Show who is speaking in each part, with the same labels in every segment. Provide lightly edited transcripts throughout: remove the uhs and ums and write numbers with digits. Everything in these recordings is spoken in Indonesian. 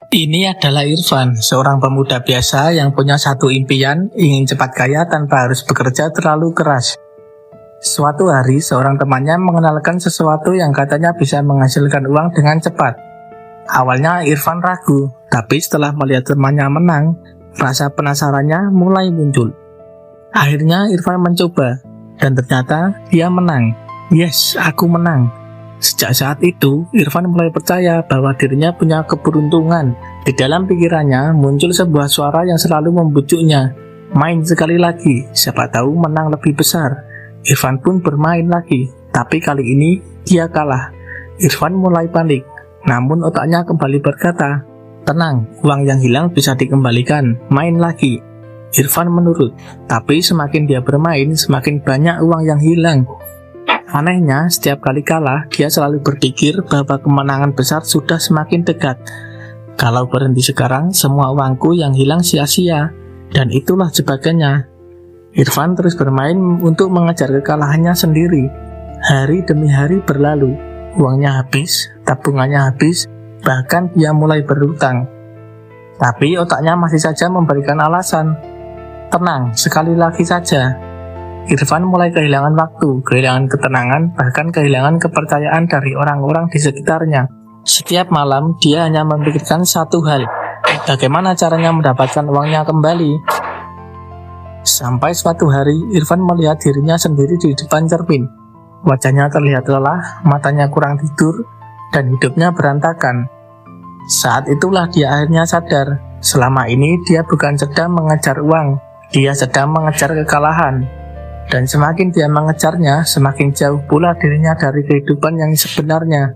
Speaker 1: Ini adalah Irfan, seorang pemuda biasa yang punya satu impian, ingin cepat kaya tanpa harus bekerja terlalu keras. Suatu hari, seorang temannya mengenalkan sesuatu yang katanya bisa menghasilkan uang dengan cepat. Awalnya Irfan ragu, tapi setelah melihat temannya menang, rasa penasarannya mulai muncul. Akhirnya Irfan mencoba, dan ternyata dia menang. Yes, aku menang. Sejak saat itu, Irfan mulai percaya bahwa dirinya punya keberuntungan. Di dalam pikirannya muncul sebuah suara yang selalu membujuknya. Main sekali lagi, siapa tahu menang lebih besar. Irfan pun bermain lagi, tapi kali ini dia kalah. Irfan mulai panik, namun otaknya kembali berkata, "Tenang, uang yang hilang bisa dikembalikan, main lagi." Irfan menurut, tapi semakin dia bermain, semakin banyak uang yang hilang. Anehnya, setiap kali kalah, dia selalu berpikir bahwa kemenangan besar sudah semakin dekat. Kalau berhenti sekarang, semua uangku yang hilang sia-sia, dan itulah jebakannya. Irfan terus bermain untuk mengejar kekalahannya sendiri. Hari demi hari berlalu, uangnya habis, tabungannya habis, bahkan dia mulai berhutang. Tapi otaknya masih saja memberikan alasan. Tenang, sekali lagi saja. Irfan mulai kehilangan waktu, kehilangan ketenangan, bahkan kehilangan kepercayaan dari orang-orang di sekitarnya. Setiap malam, dia hanya memikirkan satu hal, bagaimana caranya mendapatkan uangnya kembali. Sampai suatu hari, Irfan melihat dirinya sendiri di depan cermin. Wajahnya terlihat lelah, matanya kurang tidur, dan hidupnya berantakan. Saat itulah dia akhirnya sadar, selama ini dia bukan sedang mengejar uang, dia sedang mengejar kekalahan. Dan semakin dia mengejarnya, semakin jauh pula dirinya dari kehidupan yang sebenarnya.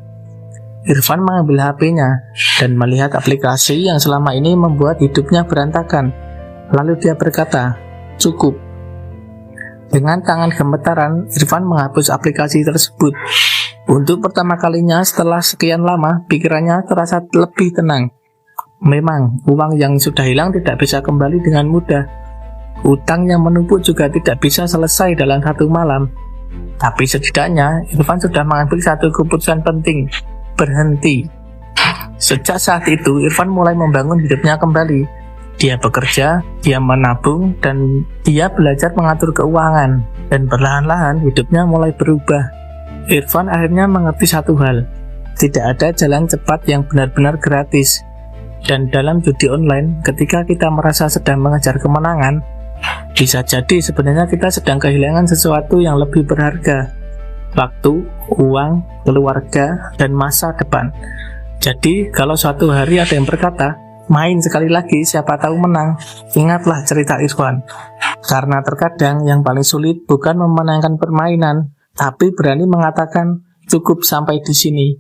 Speaker 1: Irfan mengambil HP-nya dan melihat aplikasi yang selama ini membuat hidupnya berantakan. Lalu dia berkata, "Cukup." Dengan tangan gemetaran, Irfan menghapus aplikasi tersebut. Untuk pertama kalinya setelah sekian lama, pikirannya terasa lebih tenang. Memang, uang yang sudah hilang tidak bisa kembali dengan mudah. Utang yang menumpuk juga tidak bisa selesai dalam satu malam. Tapi setidaknya Irfan sudah mengambil satu keputusan penting, berhenti. Sejak saat itu Irfan mulai membangun hidupnya kembali. Dia bekerja, dia menabung, dan dia belajar mengatur keuangan. Dan perlahan-lahan hidupnya mulai berubah. Irfan akhirnya mengerti satu hal, tidak ada jalan cepat yang benar-benar gratis. Dan dalam judi online, ketika kita merasa sedang mengejar kemenangan, bisa jadi sebenarnya kita sedang kehilangan sesuatu yang lebih berharga, waktu, uang, keluarga, dan masa depan. Jadi kalau suatu hari ada yang berkata, "Main sekali lagi, siapa tahu menang," ingatlah cerita Irfan. Karena terkadang yang paling sulit bukan memenangkan permainan, tapi berani mengatakan, "Cukup sampai di sini."